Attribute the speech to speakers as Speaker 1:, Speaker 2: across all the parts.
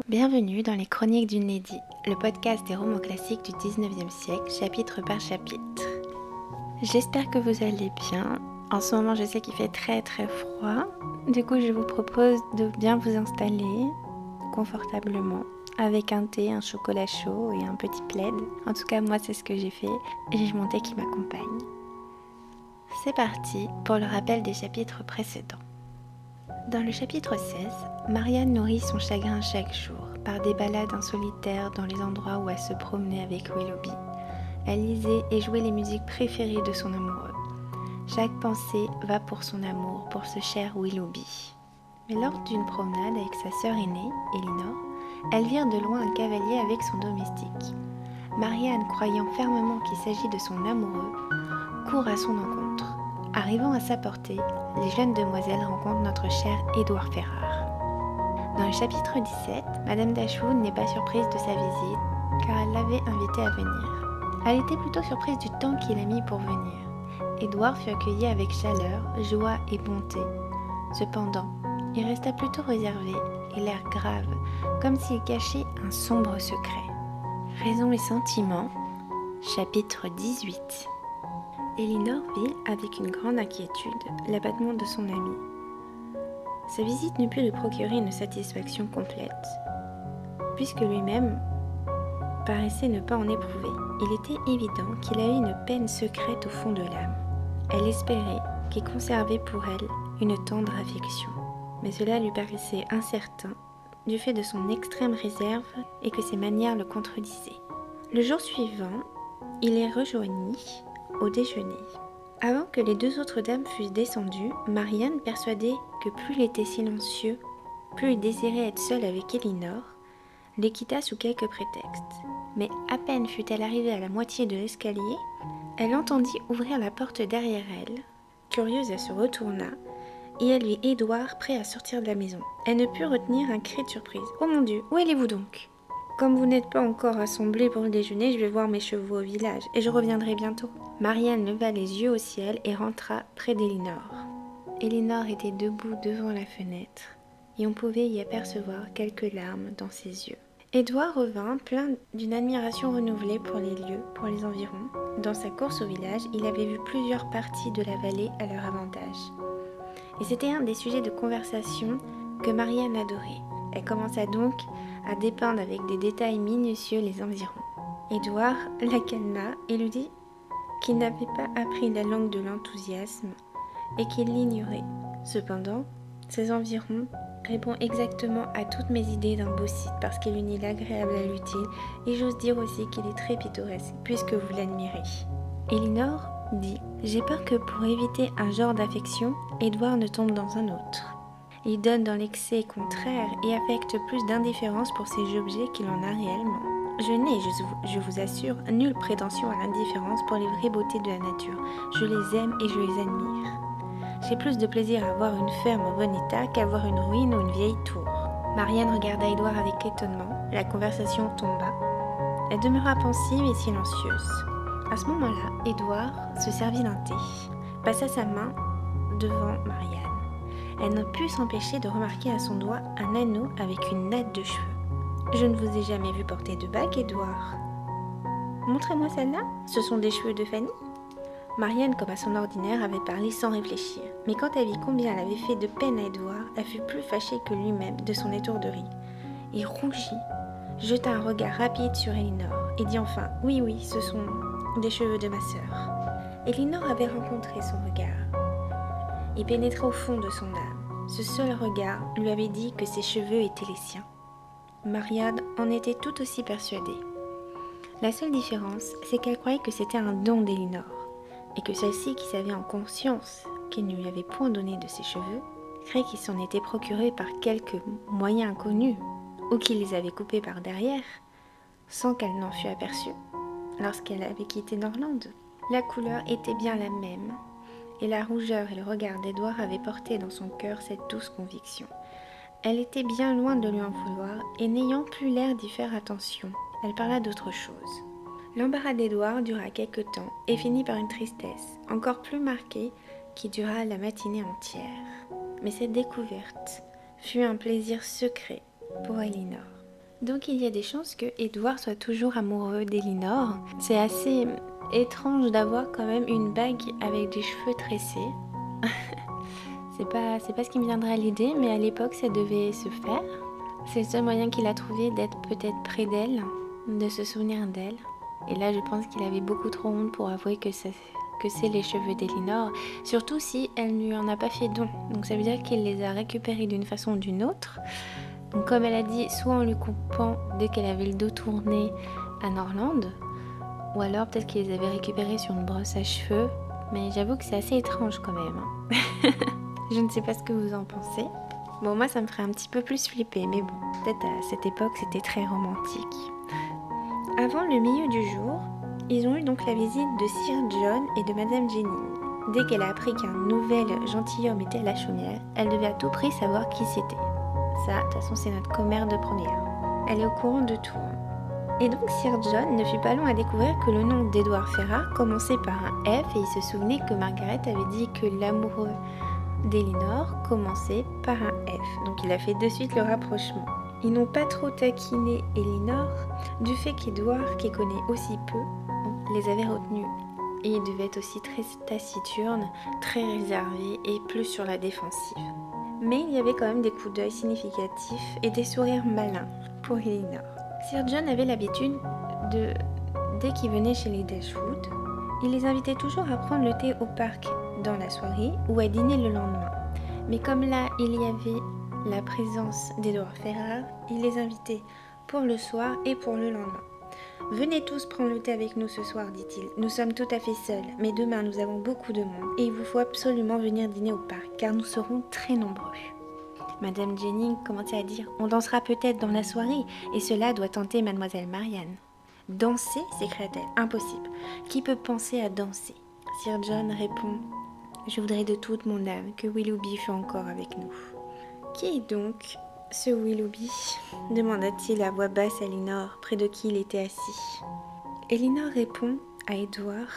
Speaker 1: Bienvenue dans les Chroniques d'une Lady, le podcast des romans classiques du 19e siècle, chapitre par chapitre. J'espère que vous allez bien. En ce moment, je sais qu'il fait très froid. Du coup, je vous propose de bien vous installer confortablement avec un thé, un chocolat chaud et un petit plaid. En tout cas, moi, c'est ce que j'ai fait et j'ai mon thé qui m'accompagne. C'est parti pour le rappel des chapitres précédents. Dans le chapitre 16, Marianne nourrit son chagrin chaque jour par des balades insolitaires dans les endroits où elle se promenait avec Willoughby. Elle lisait et jouait les musiques préférées de son amoureux. Chaque pensée va pour son amour, pour ce cher Willoughby. Mais lors d'une promenade avec sa sœur aînée, Elinor, elle vire de loin un cavalier avec son domestique. Marianne, croyant fermement qu'il s'agit de son amoureux, court à son encontre. Arrivant à sa portée, les jeunes demoiselles rencontrent notre cher Édouard Ferrare. Dans le chapitre 17, Madame Dashwood n'est pas surprise de sa visite, car elle l'avait invité à venir. Elle était plutôt surprise du temps qu'il a mis pour venir. Édouard fut accueilli avec chaleur, joie et bonté. Cependant, il resta plutôt réservé et l'air grave, comme s'il cachait un sombre secret. Raison et sentiments, chapitre 18. Elinor vit avec une grande inquiétude l'abattement de son ami. Sa visite ne put lui procurer une satisfaction complète, puisque lui-même paraissait ne pas en éprouver. Il était évident qu'il avait une peine secrète au fond de l'âme. Elle espérait qu'il conservait pour elle une tendre affection, mais cela lui paraissait incertain du fait de son extrême réserve et que ses manières le contredisaient. Le jour suivant, il les rejoignit au déjeuner. Avant que les deux autres dames fussent descendues, Marianne, persuadée que plus il était silencieux, plus il désirait être seul avec Elinor, les quitta sous quelque prétexte. Mais à peine fut-elle arrivée à la moitié de l'escalier, elle entendit ouvrir la porte derrière elle. Curieuse, elle se retourna et elle vit Édouard prêt à sortir de la maison. Elle ne put retenir un cri de surprise. « Oh mon Dieu, où allez-vous donc ? » « Comme vous n'êtes pas encore assemblés pour le déjeuner, je vais voir mes chevaux au village et je reviendrai bientôt. » Marianne leva les yeux au ciel et rentra près d'Elinor. Elinor était debout devant la fenêtre et on pouvait y apercevoir quelques larmes dans ses yeux. Édouard revint plein d'une admiration renouvelée pour les lieux, pour les environs. Dans sa course au village, il avait vu plusieurs parties de la vallée à leur avantage. Et c'était un des sujets de conversation que Marianne adorait. Elle commença donc à dépeindre avec des détails minutieux les environs. Édouard la calma et lui dit qu'il n'avait pas appris la langue de l'enthousiasme et qu'il l'ignorait. Cependant, ces environs répondent exactement à toutes mes idées d'un beau site parce qu'il unit l'agréable à l'utile et j'ose dire aussi qu'il est très pittoresque puisque vous l'admirez. Elinor dit « J'ai peur que pour éviter un genre d'affection, Édouard ne tombe dans un autre. Il donne dans l'excès contraire et affecte plus d'indifférence pour ces objets qu'il en a réellement. Je n'ai, je vous assure, nulle prétention à l'indifférence pour les vraies beautés de la nature. Je les aime et je les admire. J'ai plus de plaisir à voir une ferme en bon état qu'à voir une ruine ou une vieille tour. » Marianne regarda Édouard avec étonnement. La conversation tomba. Elle demeura pensive et silencieuse. À ce moment-là, Édouard se servit d'un thé, passa sa main devant Marianne. Elle ne put s'empêcher de remarquer à son doigt un anneau avec une natte de cheveux. « Je ne vous ai jamais vu porter de bague, Édouard. »« Montrez-moi celle-là, ce sont des cheveux de Fanny ?» Marianne, comme à son ordinaire, avait parlé sans réfléchir. Mais quand elle vit combien elle avait fait de peine à Édouard, elle fut plus fâchée que lui-même de son étourderie. Il rougit, jeta un regard rapide sur Elinor et dit enfin « Oui, ce sont des cheveux de ma sœur. » Elinor avait rencontré son regard. Il pénétra au fond de son âme. Ce seul regard lui avait dit que ses cheveux étaient les siens. Marianne en était tout aussi persuadée. La seule différence, c'est qu'elle croyait que c'était un don d'Elinor, et que celle-ci, qui savait en conscience qu'il ne lui avait point donné de ses cheveux, craignait qu'il s'en était procuré par quelque moyen inconnu, ou qu'il les avait coupés par derrière, sans qu'elle n'en fût aperçue, lorsqu'elle avait quitté Norlande. La couleur était bien la même, et la rougeur et le regard d'Édouard avaient porté dans son cœur cette douce conviction. Elle était bien loin de lui en vouloir, et n'ayant plus l'air d'y faire attention, elle parla d'autre chose. L'embarras d'Édouard dura quelque temps, et finit par une tristesse, encore plus marquée, qui dura la matinée entière. Mais cette découverte fut un plaisir secret pour Elinor. Donc il y a des chances que Edward soit toujours amoureux d'Elinor. C'est assez étrange d'avoir quand même une bague avec des cheveux tressés. C'est pas ce qui me viendrait à l'idée, mais à l'époque ça devait se faire. C'est le seul moyen qu'il a trouvé d'être peut-être près d'elle, de se souvenir d'elle. Et là je pense qu'il avait beaucoup trop honte pour avouer que c'est les cheveux d'Elinor, surtout si elle ne lui en a pas fait don. Donc ça veut dire qu'il les a récupérés d'une façon ou d'une autre. Donc comme elle a dit, soit en lui coupant dès qu'elle avait le dos tourné à Norland, ou alors peut-être qu'il les avait récupérés sur une brosse à cheveux. Mais j'avoue que c'est assez étrange quand même. Je ne sais pas ce que vous en pensez. Bon, moi ça me ferait un petit peu plus flipper, mais bon, peut-être à cette époque c'était très romantique. Avant le milieu du jour, ils ont eu donc la visite de Sir John et de Madame Jennings. Dès qu'elle a appris qu'un nouvel gentilhomme était à la chaumière, elle devait à tout prix savoir qui c'était. Ça, de toute façon, c'est notre commère de première. Elle est au courant de tout. Et donc Sir John ne fut pas long à découvrir que le nom d'Edward Ferrars commençait par un F et il se souvenait que Margaret avait dit que l'amoureux d'Elinor commençait par un F. Donc il a fait de suite le rapprochement. Ils n'ont pas trop taquiné Elinor du fait qu'Edward, qui connaît aussi peu, les avait retenus. Et il devait être aussi très taciturne, très réservé et plus sur la défensive. Mais il y avait quand même des coups d'œil significatifs et des sourires malins pour Elinor. Sir John avait l'habitude de, dès qu'il venait chez les Dashwood, il les invitait toujours à prendre le thé au parc dans la soirée ou à dîner le lendemain. Mais comme là, il y avait la présence d'Edward Ferrars, il les invitait pour le soir et pour le lendemain. « Venez tous prendre le thé avec nous ce soir, dit-il. Nous sommes tout à fait seuls, mais demain nous avons beaucoup de monde et il vous faut absolument venir dîner au parc car nous serons très nombreux. » Madame Jennings commençait à dire « On dansera peut-être dans la soirée et cela doit tenter Mademoiselle Marianne. »« Danser » s'écria-t-elle. « Impossible. Qui peut penser à danser ?» Sir John répond « Je voudrais de toute mon âme que Willoughby fût encore avec nous. » « Qui est donc ce Willoughby ?» demanda-t-il à voix basse à Elinor, près de qui il était assis. Elinor répond à Edward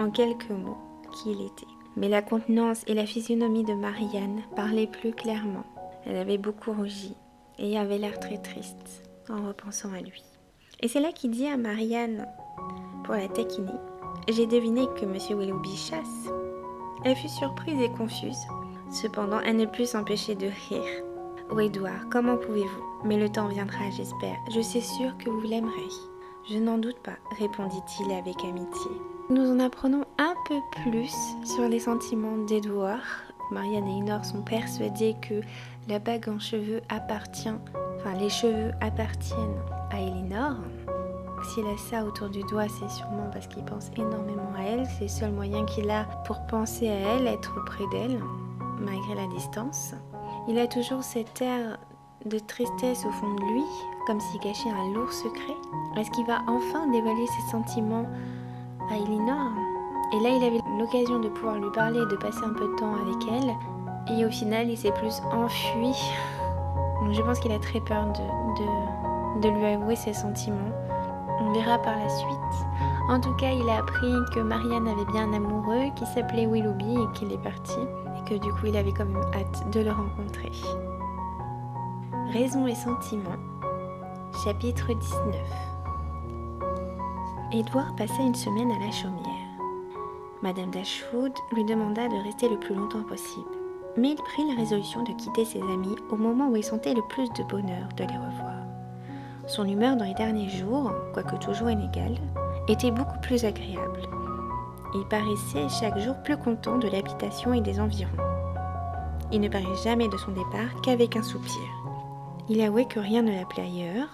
Speaker 1: en quelques mots qui il était. Mais la contenance et la physionomie de Marianne parlaient plus clairement. Elle avait beaucoup rougi et avait l'air très triste en repensant à lui. Et c'est là qu'il dit à Marianne, pour la taquiner, « J'ai deviné que M. Willoughby chasse. » Elle fut surprise et confuse. Cependant, elle ne put s'empêcher de rire. « Oh Edward, comment pouvez-vous? Mais le temps viendra, j'espère. Je suis sûre que vous l'aimerez. »« Je n'en doute pas, » répondit-il avec amitié. Nous en apprenons un peu plus sur les sentiments d'Edward. Marianne et Elinor sont persuadées que la bague en cheveux les cheveux appartiennent à Elinor. S'il a ça autour du doigt, c'est sûrement parce qu'il pense énormément à elle. C'est le seul moyen qu'il a pour penser à elle, être auprès d'elle, malgré la distance. Il a toujours cet air de tristesse au fond de lui, comme s'il cachait un lourd secret. Est-ce qu'il va enfin dévoiler ses sentiments à Elinor? Et là, il avait l'occasion de pouvoir lui parler et de passer un peu de temps avec elle. Et au final, il s'est plus enfui. Donc, je pense qu'il a très peur de lui avouer ses sentiments. On verra par la suite. En tout cas, il a appris que Marianne avait bien un amoureux qui s'appelait Willoughby et qu'il est parti. Et que du coup, il avait quand même hâte de le rencontrer. Raison et sentiments, chapitre 19. Edward passa une semaine à la chaumière. Madame Dashwood lui demanda de rester le plus longtemps possible. Mais il prit la résolution de quitter ses amis au moment où il sentait le plus de bonheur de les revoir. Son humeur dans les derniers jours, quoique toujours inégale, était beaucoup plus agréable. Il paraissait chaque jour plus content de l'habitation et des environs. Il ne parlait jamais de son départ qu'avec un soupir. Il avouait que rien ne l'appelait ailleurs,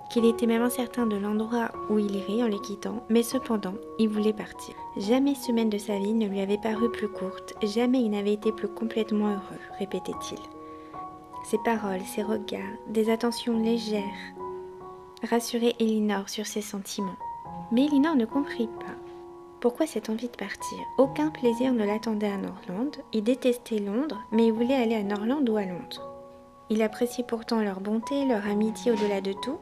Speaker 1: qu'il était même incertain de l'endroit où il irait en les quittant, mais cependant, il voulait partir. Jamais semaine de sa vie ne lui avait paru plus courte, jamais il n'avait été plus complètement heureux, répétait-il. Ses paroles, ses regards, des attentions légères rassuraient Elinor sur ses sentiments. Mais Elinor ne comprit pas. Pourquoi cette envie de partir? Aucun plaisir ne l'attendait à Norland. Il détestait Londres, mais il voulait aller à Norland ou à Londres. Il appréciait pourtant leur bonté, leur amitié au-delà de tout.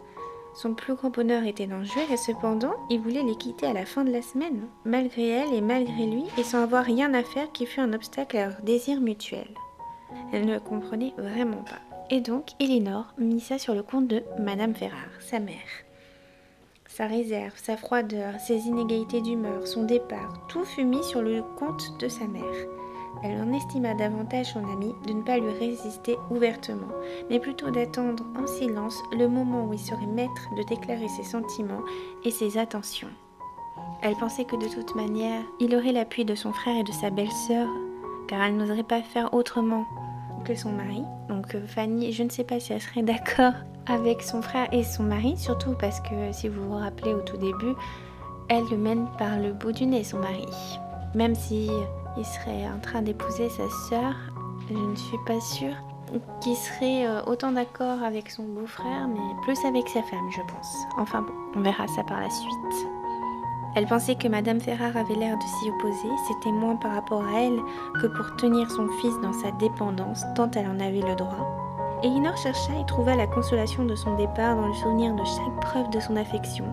Speaker 1: Son plus grand bonheur était d'en jouir et cependant, il voulait les quitter à la fin de la semaine, malgré elle et malgré lui, et sans avoir rien à faire qui fût un obstacle à leur désir mutuel. Elle ne comprenait vraiment pas. Et donc, Elinor mit ça sur le compte de Madame Ferrare, sa mère. Sa réserve, sa froideur, ses inégalités d'humeur, son départ, tout fut mis sur le compte de sa mère. Elle en estima davantage son amie de ne pas lui résister ouvertement, mais plutôt d'attendre en silence le moment où il serait maître de déclarer ses sentiments et ses attentions. Elle pensait que de toute manière, il aurait l'appui de son frère et de sa belle-sœur, car elle n'oserait pas faire autrement que son mari. Donc Fanny, je ne sais pas si elle serait d'accord avec son frère et son mari, surtout parce que si vous vous rappelez au tout début, elle le mène par le bout du nez, son mari. Même si il serait en train d'épouser sa sœur, je ne suis pas sûre qu'il serait autant d'accord avec son beau-frère, mais plus avec sa femme, je pense. Enfin bon, on verra ça par la suite. Elle pensait que Madame Ferrare avait l'air de s'y opposer, c'était moins par rapport à elle que pour tenir son fils dans sa dépendance, tant elle en avait le droit. Elinor chercha et trouva la consolation de son départ dans le souvenir de chaque preuve de son affection,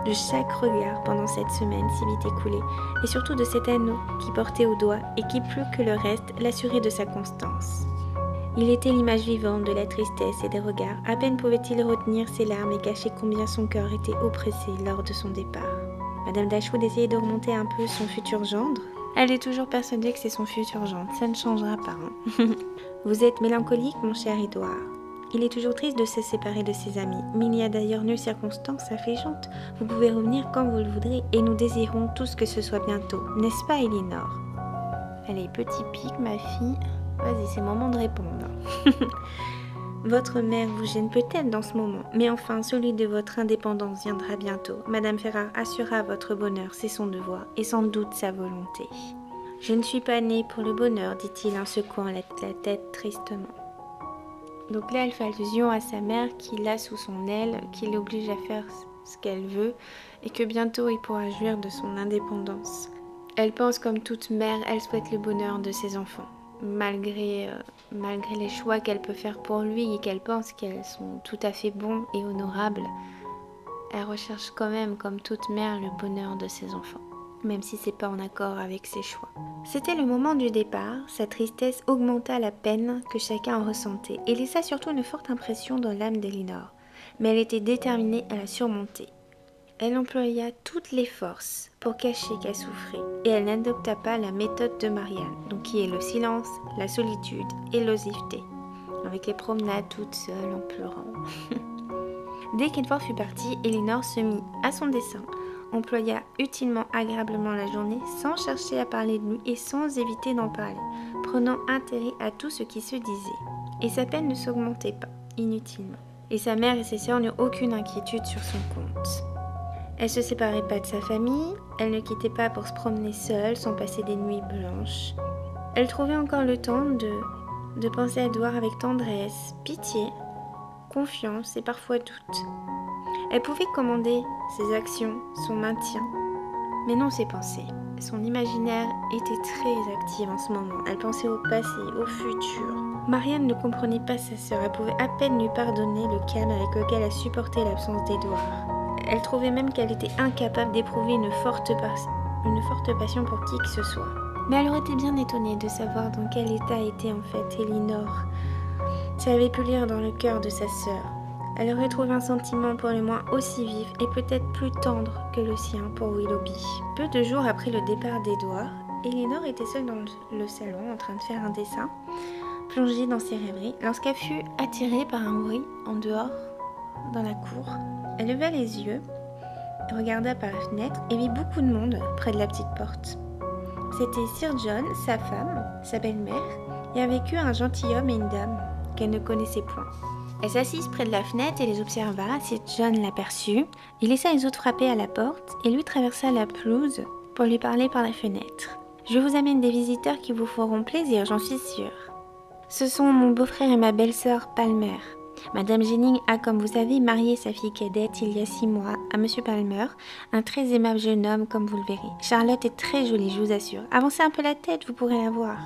Speaker 1: de chaque regard pendant cette semaine si vite écoulée, et surtout de cet anneau qui portait au doigt et qui, plus que le reste, l'assurait de sa constance. Il était l'image vivante de la tristesse et des regards. À peine pouvait-il retenir ses larmes et cacher combien son cœur était oppressé lors de son départ. Madame Dashwood essayait de remonter un peu son futur gendre. Elle est toujours persuadée que c'est son futur gendre, ça ne changera pas. Hein. Vous êtes mélancolique, mon cher Édouard. Il est toujours triste de se séparer de ses amis, mais il n'y a d'ailleurs nulle circonstance affligeante. Vous pouvez revenir quand vous le voudrez, et nous désirons tous que ce soit bientôt, n'est-ce pas, Elinor? Allez, petit pic, ma fille. Vas-y, c'est le moment de répondre. Votre mère vous gêne peut-être dans ce moment, mais enfin, celui de votre indépendance viendra bientôt. Madame Ferrare assurera votre bonheur, c'est son devoir, et sans doute sa volonté. Je ne suis pas née pour le bonheur, dit-il en secouant la tête tristement. Donc là, elle fait allusion à sa mère qui l'a sous son aile, qui l'oblige à faire ce qu'elle veut, et que bientôt il pourra jouir de son indépendance. Elle pense comme toute mère, elle souhaite le bonheur de ses enfants. Malgré les choix qu'elle peut faire pour lui et qu'elle pense qu'elles sont tout à fait bons et honorables, elle recherche quand même, comme toute mère, le bonheur de ses enfants, même si c'est pas en accord avec ses choix. C'était le moment du départ, sa tristesse augmenta la peine que chacun en ressentait et laissa surtout une forte impression dans l'âme d'Elinor, mais elle était déterminée à la surmonter. Elle employa toutes les forces pour cacher qu'elle souffrait et elle n'adopta pas la méthode de Marianne, donc qui est le silence, la solitude et l'oisiveté, avec les promenades toutes seules en pleurant. Dès qu'Edward fut parti, Elinor se mit à son dessin, employa utilement agréablement la journée sans chercher à parler de lui et sans éviter d'en parler, prenant intérêt à tout ce qui se disait. Et sa peine ne s'augmentait pas, inutilement. Et sa mère et ses sœurs n'eurent aucune inquiétude sur son compte. Elle se séparait pas de sa famille, elle ne quittait pas pour se promener seule sans passer des nuits blanches. Elle trouvait encore le temps de penser à Edward avec tendresse, pitié, confiance et parfois doute. Elle pouvait commander ses actions, son maintien, mais non ses pensées. Son imaginaire était très actif en ce moment. Elle pensait au passé, au futur. Marianne ne comprenait pas sa sœur. Elle pouvait à peine lui pardonner le calme avec lequel elle supportait l'absence d'Edward. Elle trouvait même qu'elle était incapable d'éprouver une forte passion pour qui que ce soit. Mais elle aurait été bien étonnée de savoir dans quel état était en fait Elinor. Si elle avait pu lire dans le cœur de sa sœur, elle aurait trouvé un sentiment pour le moins aussi vif et peut-être plus tendre que le sien pour Willoughby. Peu de jours après le départ d'Edward, Elinor était seule dans le salon en train de faire un dessin, plongée dans ses rêveries, lorsqu'elle fut attirée par un bruit en dehors, dans la cour. Elle leva les yeux, regarda par la fenêtre et vit beaucoup de monde près de la petite porte. C'était Sir John, sa femme, sa belle-mère, et avec eux un gentilhomme et une dame qu'elle ne connaissait point. Elle s'assit près de la fenêtre et les observa. Sir John l'aperçut. Il laissa les autres frapper à la porte et lui traversa la pelouse pour lui parler par la fenêtre. « Je vous amène des visiteurs qui vous feront plaisir, j'en suis sûre. Ce sont mon beau-frère et ma belle-sœur Palmer. Madame Jennings a, comme vous savez, marié sa fille cadette il y a 6 mois à Monsieur Palmer, un très aimable jeune homme comme vous le verrez. Charlotte est très jolie, je vous assure. Avancez un peu la tête, vous pourrez la voir.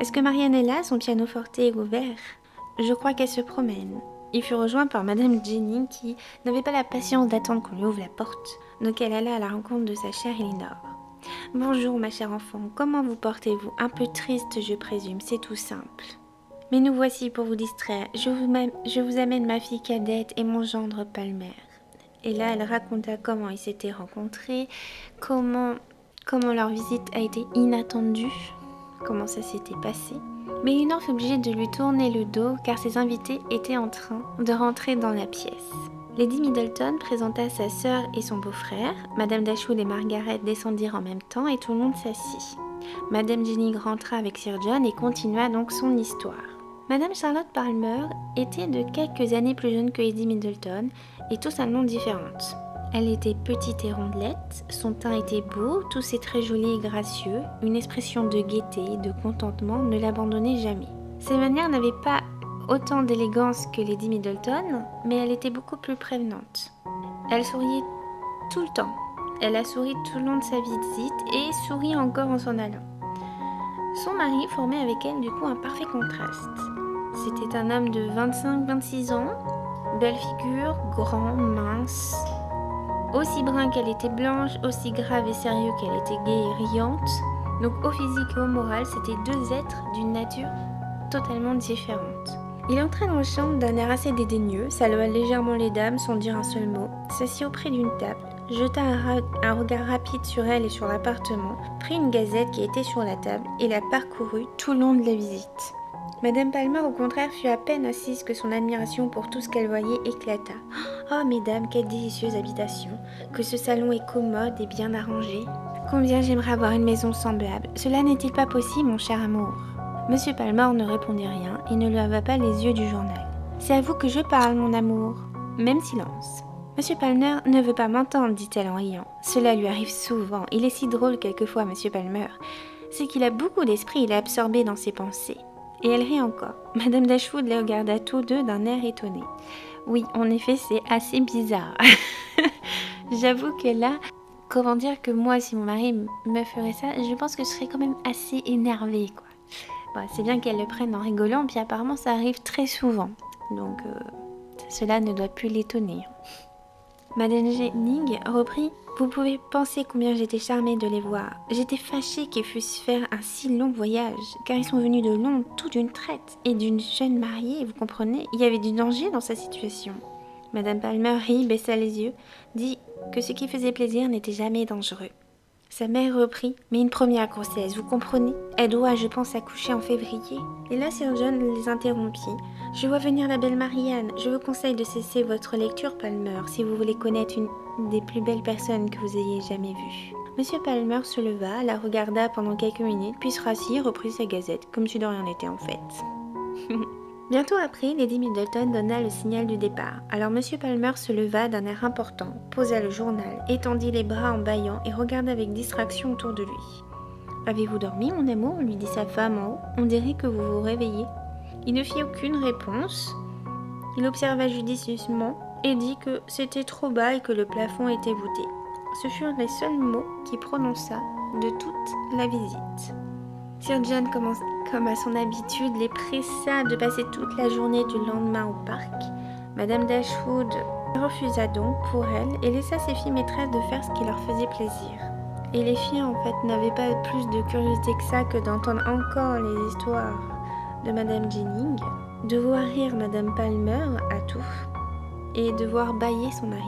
Speaker 1: Est-ce que Marianne est là? Son pianoforte est ouvert. Je crois qu'elle se promène. » Il fut rejoint par Madame Jennings qui n'avait pas la patience d'attendre qu'on lui ouvre la porte, donc elle alla à la rencontre de sa chère Elinor. « Bonjour ma chère enfant, comment vous portez-vous? Un peu triste je présume, c'est tout simple. » Mais nous voici pour vous distraire. Je vous amène ma fille cadette et mon gendre Palmer. Et là, elle raconta comment ils s'étaient rencontrés, comment leur visite a été inattendue, comment ça s'était passé. Mais Elinor fut obligée de lui tourner le dos car ses invités étaient en train de rentrer dans la pièce. Lady Middleton présenta sa sœur et son beau-frère. Madame Dashwood et Margaret descendirent en même temps et tout le monde s'assit. Madame Jennings rentra avec Sir John et continua donc son histoire. Madame Charlotte Palmer était de quelques années plus jeune que Lady Middleton et tous un nom différente. Elle était petite et rondelette, son teint était beau, tous ses traits jolis et gracieux, une expression de gaieté et de contentement ne l'abandonnait jamais. Ses manières n'avaient pas autant d'élégance que Lady Middleton, mais elle était beaucoup plus prévenante. Elle souriait tout le temps. Elle a souri tout le long de sa visite et sourit encore en s'en allant. Son mari formait avec elle du coup un parfait contraste. C'était un homme de 25-26 ans, belle figure, grand, mince, aussi brun qu'elle était blanche, aussi grave et sérieux qu'elle était gaie et riante. Donc au physique et au moral, c'était deux êtres d'une nature totalement différente. Il entra dans la chambre d'un air assez dédaigneux, salua légèrement les dames sans dire un seul mot, s'assit auprès d'une table, jeta un regard rapide sur elle et sur l'appartement, prit une gazette qui était sur la table et la parcourut tout le long de la visite. Madame Palmer, au contraire, fut à peine assise que son admiration pour tout ce qu'elle voyait éclata. « Oh, mesdames, quelle délicieuse habitation! Que ce salon est commode et bien arrangé! Combien j'aimerais avoir une maison semblable! Cela n'est-il pas possible, mon cher amour ?» Monsieur Palmer ne répondit rien et ne leva pas les yeux du journal. « C'est à vous que je parle, mon amour. » Même silence. « Monsieur Palmer ne veut pas m'entendre, dit-elle en riant. Cela lui arrive souvent. Il est si drôle quelquefois, Monsieur Palmer. C'est qu'il a beaucoup d'esprit, il est absorbé dans ses pensées. » Et elle rit encore. Madame Dashwood les regarda tous deux d'un air étonné. Oui, en effet, c'est assez bizarre. J'avoue que là, comment dire que moi, si mon mari me ferait ça, je pense que je serais quand même assez énervée, quoi. Bon, c'est bien qu'elle le prenne en rigolant, puis apparemment ça arrive très souvent. Donc, cela ne doit plus l'étonner. Madame Jennings reprit. Vous pouvez penser combien j'étais charmée de les voir. J'étais fâchée qu'ils fussent faire un si long voyage, car ils sont venus de Londres tout d'une traite, et d'une jeune mariée, vous comprenez, il y avait du danger dans sa situation. Madame Palmer rit, baissa les yeux, dit que ce qui faisait plaisir n'était jamais dangereux. Sa mère reprit, mais une première grossesse, vous comprenez? Elle doit, je pense, accoucher en février. Et là, Sir John les interrompit. Je vois venir la belle Marianne. Je vous conseille de cesser votre lecture, Palmer, si vous voulez connaître une des plus belles personnes que vous ayez jamais vues. Monsieur Palmer se leva, la regarda pendant quelques minutes, puis se rassit et reprit sa gazette, comme si de rien n'était en fait. Bientôt après, Lady Middleton donna le signal du départ. Alors Monsieur Palmer se leva d'un air important, posa le journal, étendit les bras en bâillant et regarda avec distraction autour de lui. « Avez-vous dormi, mon amour ?» lui dit sa femme en haut. « On dirait que vous vous réveillez. » Il ne fit aucune réponse. Il observa judicieusement et dit que c'était trop bas et que le plafond était voûté. Ce furent les seuls mots qu'il prononça de toute la visite. Sir John, comme à son habitude, les pressa de passer toute la journée du lendemain au parc. Madame Dashwood refusa donc pour elle et laissa ses filles maîtresses de faire ce qui leur faisait plaisir. Et les filles, en fait, n'avaient pas plus de curiosité que ça que d'entendre encore les histoires de Madame Jennings, de voir rire Madame Palmer à tout et de voir bâiller son mari.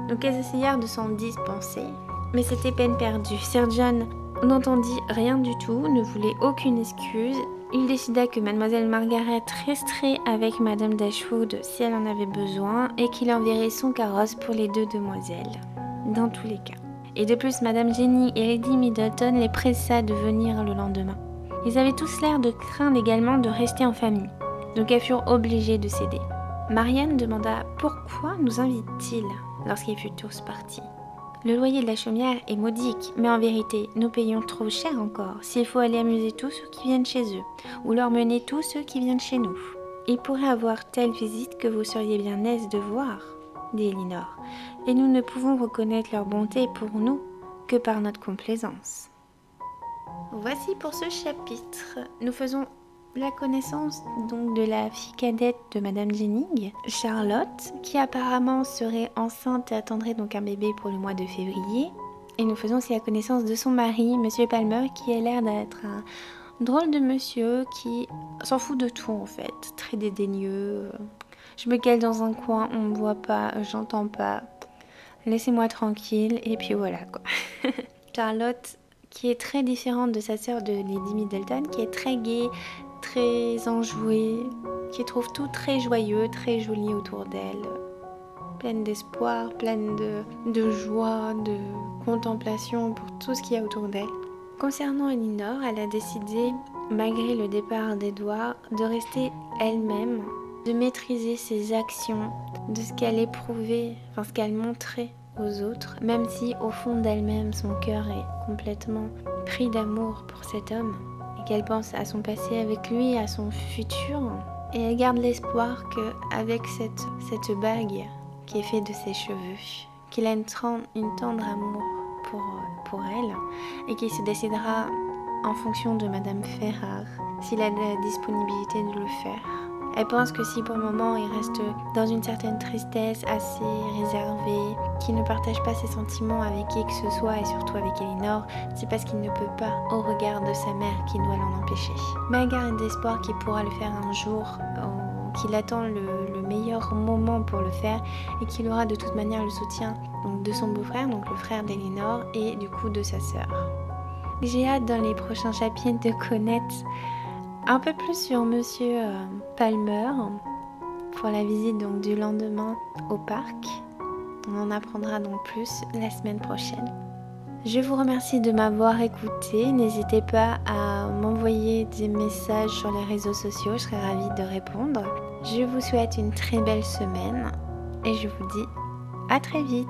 Speaker 1: Donc elles essayèrent de s'en dispenser, mais c'était peine perdue. Sir John n'entendit rien du tout, ne voulait aucune excuse. Il décida que Mademoiselle Margaret resterait avec Madame Dashwood si elle en avait besoin et qu'il enverrait son carrosse pour les deux demoiselles, dans tous les cas. Et de plus, Madame Jennings et Lady Middleton les pressa de venir le lendemain. Ils avaient tous l'air de craindre également de rester en famille, donc elles furent obligées de céder. Marianne demanda « Pourquoi nous invite-t-il » lorsqu'ils furent tous partis. Le loyer de la chaumière est modique, mais en vérité, nous payons trop cher encore s'il faut aller amuser tous ceux qui viennent chez eux, ou leur mener tous ceux qui viennent chez nous. Ils pourraient avoir telle visite que vous seriez bien aise de voir, dit Elinor, et nous ne pouvons reconnaître leur bonté pour nous que par notre complaisance. Voici pour ce chapitre. Nous faisons la connaissance donc de la fille cadette de Madame Jennings, Charlotte, qui apparemment serait enceinte et attendrait donc un bébé pour le mois de février. Et nous faisons aussi la connaissance de son mari, Monsieur Palmer, qui a l'air d'être Drôle de monsieur qui s'en fout de tout en fait, très dédaigneux. Je me cale dans un coin, on me voit pas, j'entends pas. Laissez-moi tranquille et puis voilà quoi. Charlotte qui est très différente de sa sœur de Lady Middleton, qui est très gaie, très enjouée, qui trouve tout très joyeux, très joli autour d'elle. Pleine d'espoir, pleine de joie, de contemplation pour tout ce qu'il y a autour d'elle. Concernant Elinor, elle a décidé, malgré le départ d'Edward, de rester elle-même, de maîtriser ses actions, de ce qu'elle éprouvait, enfin ce qu'elle montrait aux autres, même si au fond d'elle-même, son cœur est complètement pris d'amour pour cet homme, et qu'elle pense à son passé avec lui, à son futur, et elle garde l'espoir qu'avec cette bague qui est faite de ses cheveux, qu'il a une tendre amour pour elle et qu'il se décidera en fonction de Madame Ferrare s'il a la disponibilité de le faire. Elle pense que si pour le moment il reste dans une certaine tristesse assez réservée, qu'il ne partage pas ses sentiments avec qui que ce soit et surtout avec Elinor, c'est parce qu'il ne peut pas au regard de sa mère qui doit l'en empêcher. Mais elle garde d'espoir qu'il pourra le faire un jour, qu'il attend le meilleur moment pour le faire et qu'il aura de toute manière le soutien donc de son beau-frère, donc le frère d'Elinor et du coup de sa sœur. J'ai hâte dans les prochains chapitres de connaître un peu plus sur Monsieur Palmer pour la visite donc du lendemain au parc. On en apprendra donc plus la semaine prochaine. Je vous remercie de m'avoir écouté. N'hésitez pas à m'envoyer des messages sur les réseaux sociaux, je serai ravie de répondre. Je vous souhaite une très belle semaine et je vous dis à très vite.